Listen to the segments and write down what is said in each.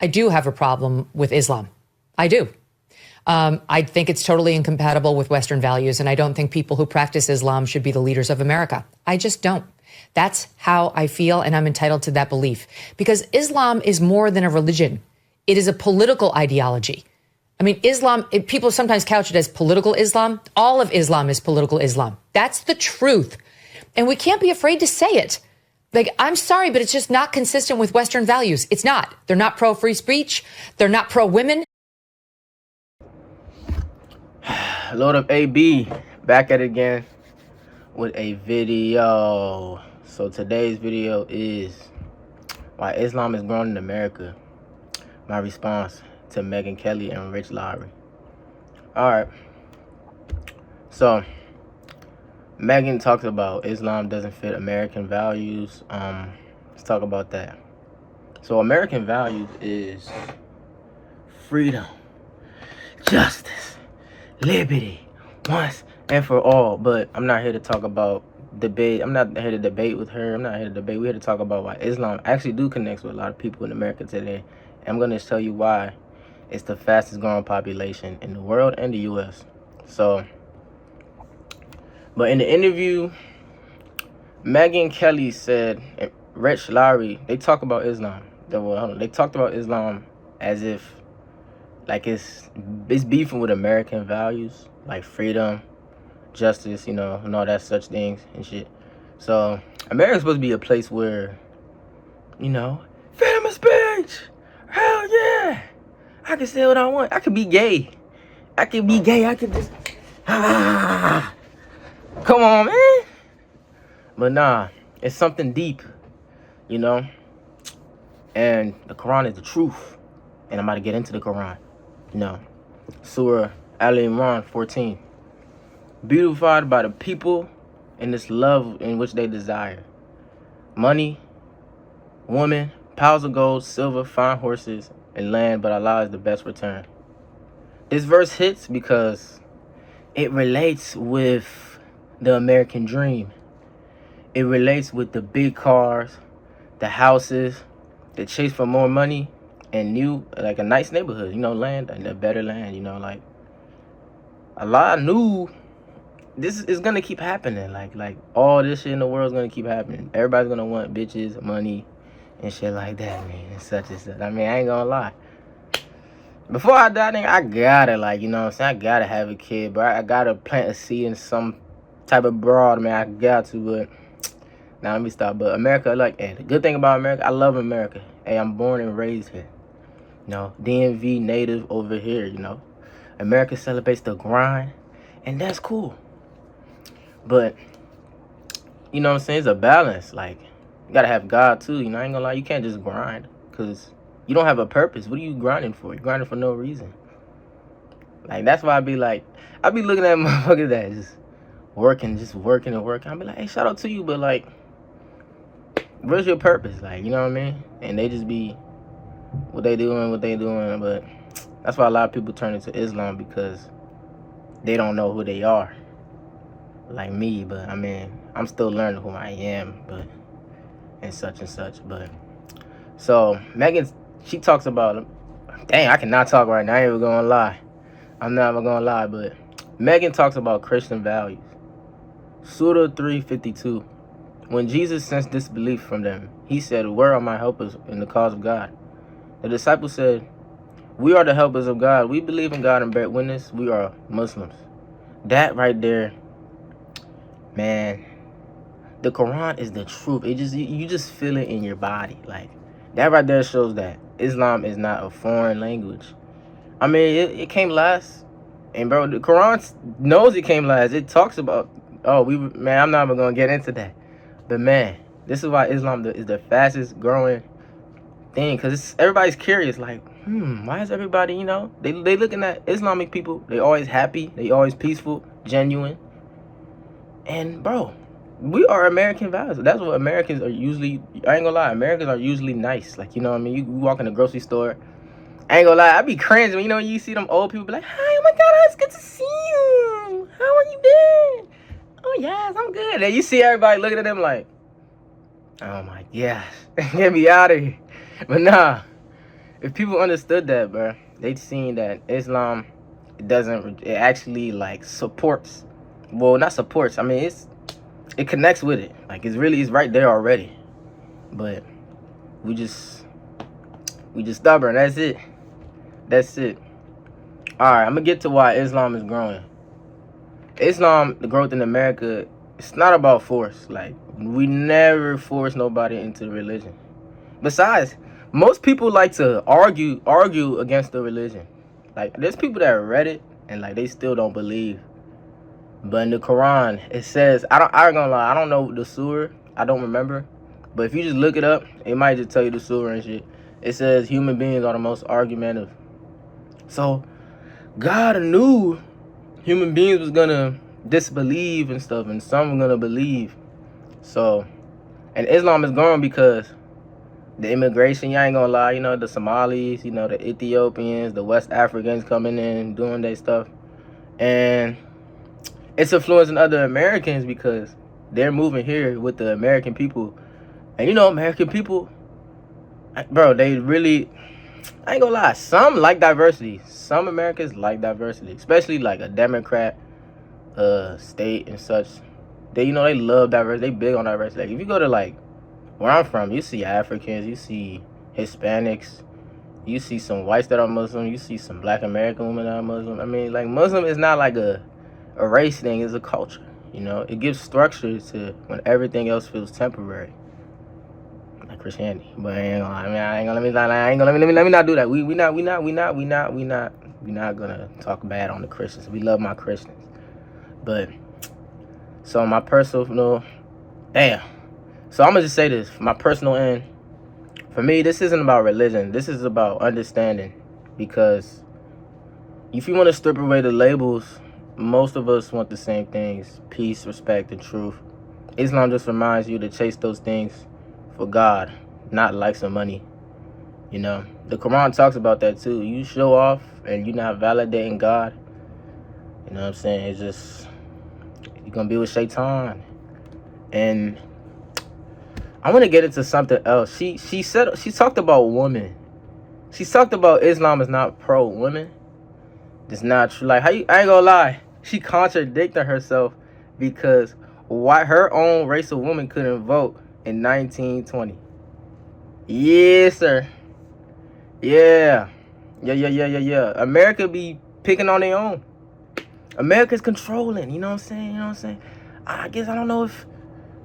I do have a problem with Islam. I do. I think it's totally incompatible with Western values, and I don't think people who practice Islam should be the leaders of America. I just don't. That's how I feel, and I'm entitled to that belief. Because Islam is more than a religion. It is a political ideology. I mean, Islam, people sometimes couch it as political Islam. All of Islam is political Islam. That's the truth. And we can't be afraid to say it. Like, I'm sorry, but it's just not consistent with Western values. It's not. They're not pro-free speech. They're not pro-women. Lord of AB, back at it again with a video. So today's video is why Islam is growing in America. My response to Megyn Kelly and Rich Lowry. Alright. So Megyn talks about Islam doesn't fit American values. Let's talk about that. So American values is freedom, justice, liberty, once and for all. But I'm not here to talk about debate. I'm not here to debate with her. I'm not here to debate. We're here to talk about why Islam actually do connect with a lot of people in America today. And I'm going to tell you why it's the fastest growing population in the world and the U.S. So, but in the interview, Megyn Kelly said, Rich Lowry, they talk about Islam. They talked about Islam as if like it's beefing with American values, like freedom, justice, you know, and all that such things and shit. So America's supposed to be a place where, you know, freedom of speech. Hell yeah. I can say what I want. I could be gay. I could be gay. I could just come on, man. But nah, it's something deep, you know. And the Quran is the truth. And I'm about to get into the Quran. You know, Surah Ali Imran 14. Beautified by the people in this love in which they desire. Money, woman, piles of gold, silver, fine horses, and land, but Allah is the best return. This verse hits because it relates with the American dream. It relates with the big cars, the houses, the chase for more money, and new, like a nice neighborhood, you know, land, and a better land, you know, like Allah knew this is gonna keep happening. Like all this shit in the world is gonna keep happening. Everybody's gonna want bitches, money, and shit like that, man, and such and such. I mean, I ain't gonna lie. Before I die, nigga, I gotta, like, you know what I'm saying? I gotta have a kid, but I gotta plant a seed in some type of broad, man. I got to, but now let me stop. But America, like, hey, the good thing about America, I love America. Hey, I'm born and raised here. You know, DMV native over here, you know. America celebrates the grind, and that's cool. But, you know what I'm saying? It's a balance. Like, you gotta have God, too. You know, I ain't gonna lie. You can't just grind, because you don't have a purpose. What are you grinding for? You're grinding for no reason. Like, that's why I be looking at motherfuckers that just working and working. I be like, hey, shout out to you, but, like, where's your purpose? Like, you know what I mean? And they just be what they doing, but that's why a lot of people turn into Islam, because they don't know who they are. Like me, but I mean, I'm still learning who I am, but and such, but so Megyn, she talks about, dang, I cannot talk right now, I ain't even gonna lie. I'm not even gonna lie, but Megyn talks about Christian values. Surah 3:52. When Jesus sensed disbelief from them, he said, where are my helpers in the cause of God? The disciples said, we are the helpers of God. We believe in God and bear witness. We are Muslims. That right there, man, the Quran is the truth. It just, you just feel it in your body. Like, that right there shows that Islam is not a foreign language. I mean, it came last. And bro, the Quran knows it came last. It talks about, man, I'm not even going to get into that. But man, this is why Islam is the fastest growing thing. Because everybody's curious. Like, why is everybody, you know, they looking at Islamic people. They always happy. They always peaceful, genuine. And bro, we are American values. That's what Americans are usually. I ain't gonna lie, Americans are usually nice. Like, you know what I mean? You walk in the grocery store, I ain't gonna lie, I be cringing when, you know, you see them old people be like, hi, oh my God, it's good to see you. How are you been? Oh yes, I'm good. And you see everybody looking at them like, oh my gosh, get me out of here. But nah, If people understood that, bro, they'd seen that Islam it actually like supports. Well, not supports. I mean, it connects with it. Like it's right there already. But we just stubborn. That's it. That's it. All right, I'm gonna get to why Islam is growing. Islam, the growth in America, it's not about force. Like, we never force nobody into the religion. Besides, most people like to argue against the religion. Like, there's people that read it and like they still don't believe. But in the Quran, it says, I ain't gonna lie, I don't know the surah, I don't remember. But if you just look it up, it might just tell you the surah and shit. It says human beings are the most argumentative. So God knew human beings was gonna disbelieve and stuff, and some were gonna believe. So, and Islam is growing because the immigration, y'all ain't gonna lie, you know, the Somalis, you know, the Ethiopians, the West Africans coming in, doing their stuff. And it's influencing other Americans because they're moving here with the American people. And you know, American people, bro, they really, I ain't gonna lie, some like diversity. Some Americans like diversity, especially like a Democrat state and such. They, you know, they love diversity. They big on diversity. Like, if you go to like where I'm from, you see Africans, you see Hispanics, you see some whites that are Muslim, you see some Black American women that are Muslim. I mean, like, Muslim is not like a race thing, it's a culture. You know, it gives structure to when everything else feels temporary. Like Christianity. But I ain't gonna, let me not do that. We not gonna talk bad on the Christians. We love my Christians. But so my personal So I'm gonna just say this, for my personal end, for me, this isn't about religion. This is about understanding. Because if you want to strip away the labels, most of us want the same things: peace, respect, and truth. Islam just reminds you to chase those things for God, not likes or money. You know, the Quran talks about that too. You show off and you're not validating God, you know what I'm saying? It's just, you're gonna be with Shaitan. And I want to get into something else. She talked about women. She talked about Islam is not pro women. It's not true. Like, I ain't gonna lie, she contradicted herself because why her own race of woman couldn't vote in 1920. Yes, sir. Yeah. America be picking on their own. America's controlling, you know what I'm saying? I guess, I don't know if,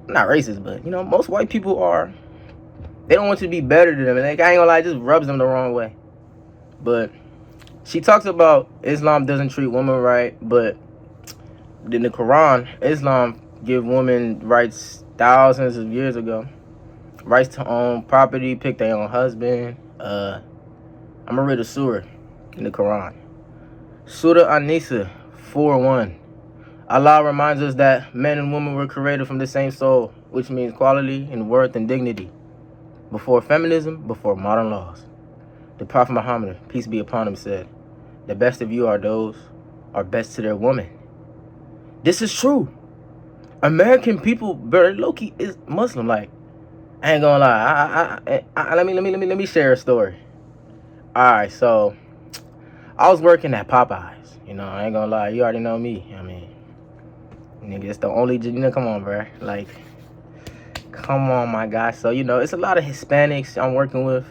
I'm not racist, but, you know, most white people are, they don't want you to be better than them. And like, I ain't gonna lie, it just rubs them the wrong way. But she talks about Islam doesn't treat women right, but in the Quran, Islam give women rights thousands of years ago. Rights to own property, pick their own husband. I'm gonna read a surah in the Quran. Surah An Nisa 4:1. Allah reminds us that men and women were created from the same soul, which means quality and worth and dignity. Before feminism, before modern laws. The Prophet Muhammad, peace be upon him, said, "The best of you are those are best to their woman." This is true. American people, very low-key, is Muslim. Like, I ain't gonna lie. Let me share a story. All right, so I was working at Popeyes. You know, I ain't gonna lie. You already know me. I mean, nigga, it's the only. You know, come on, bro. Like, come on, my guy. So, you know, it's a lot of Hispanics I'm working with,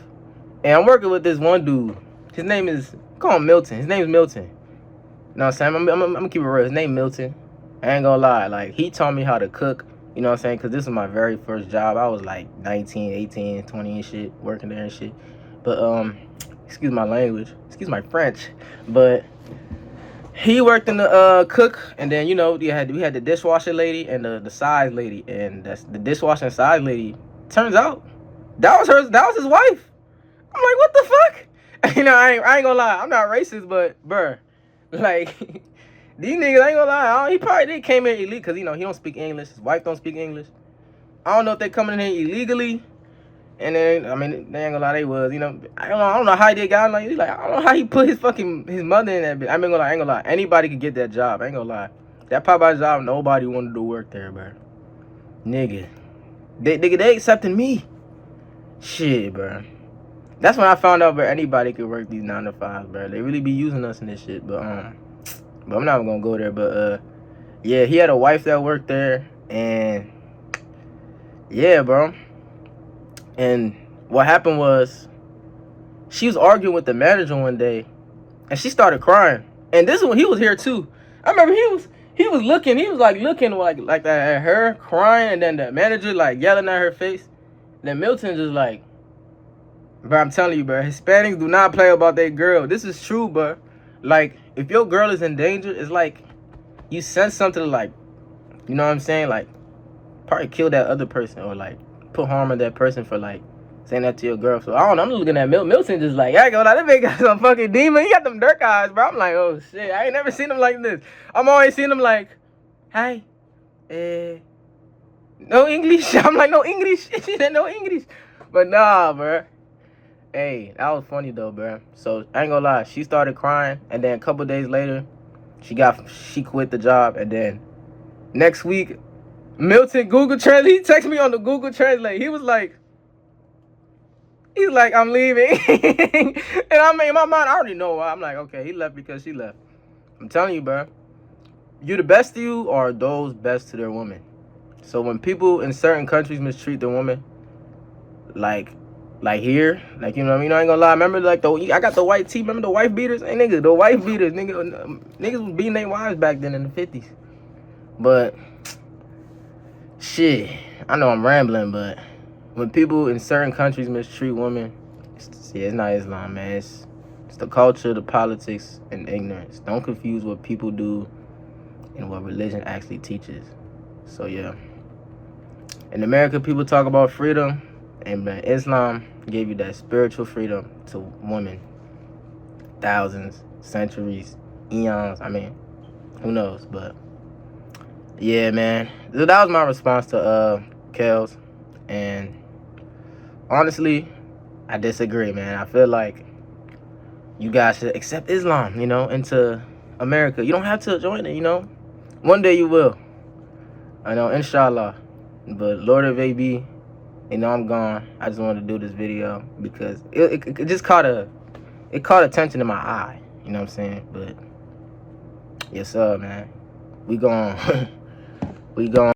and I'm working with this one dude. His name is, call him Milton. His name is Milton. You know what I'm saying? I'm gonna keep it real. His name Milton. I ain't gonna lie. Like, he taught me how to cook. You know what I'm saying? Because this is my very first job. I was like 19, 18, 20 and shit, working there and shit. But, excuse my language. Excuse my French. But he worked in the cook. And then, you know, we had the dishwasher lady and the size lady. And that's the dishwasher and size lady. Turns out, that was his wife. I'm like, what the fuck? You know, I ain't gonna lie. I'm not racist, but, bruh, like... These niggas, I ain't gonna lie, he probably did came in illegal, because, you know, he don't speak English. His wife don't speak English. I don't know if they coming in here illegally. And then, I mean, they ain't gonna lie, they was, you know. I don't know how he did got like, I don't know how he put his mother in that bitch. I ain't gonna lie, anybody could get that job. I ain't gonna lie. That Popeye job, nobody wanted to work there, bro. Nigga. They accepting me. Shit, bro. That's when I found out, bro, anybody could work these 9 to 5s, bro. They really be using us in this shit, but I'm not gonna go there. But yeah, he had a wife that worked there, and yeah, bro. And what happened was, she was arguing with the manager one day, and she started crying. And this is when he was here too. I remember he was looking like that at her, crying, and then the manager like yelling at her face. Then Milton just like, bro, I'm telling you, bro, Hispanics do not play about their girl. This is true, bro. Like, if your girl is in danger, it's like you sense something to, like, you know what I'm saying? Like, probably kill that other person, or like put harm in that person for like saying that to your girl. So I don't know, I'm looking at Milton just like, I go, that nigga got some fucking demon. He got them dark eyes, bro. I'm like, oh shit, I ain't never seen him like this. I'm always seeing him like, hi, no English. I'm like, no English. She said no English. But nah, bro. Hey, that was funny though, bro. So I ain't gonna lie, she started crying, and then a couple days later, she quit the job, and then next week, Milton Google Translate. He texted me on the Google Translate. He's like, I'm leaving. And I mean, in my mind, I already know why. I'm like, okay, he left because she left. I'm telling you, bro. You the best to you, or those best to their woman. So when people in certain countries mistreat their woman, like here, like, you know what I mean? I ain't gonna lie. Remember, like, I got the white tee. Remember the wife beaters? Hey, nigga, the wife beaters. Niggas was beating their wives back then in the 50s. But shit, I know I'm rambling, but when people in certain countries mistreat women, it's not Islam, man. It's the culture, the politics, and ignorance. Don't confuse what people do and what religion actually teaches. So yeah, in America, people talk about freedom, and Islam gave you that spiritual freedom to women. Thousands, centuries, eons. I mean, who knows? But yeah, man, that was my response to Kels. And honestly, I disagree, man. I feel like you guys should accept Islam, you know, into America. You don't have to join it, you know. One day you will. I know, inshallah. But Lord of AB, you know, I'm gone. I just wanted to do this video because it just caught attention in my eye. You know what I'm saying? But yes, sir, man. We gone.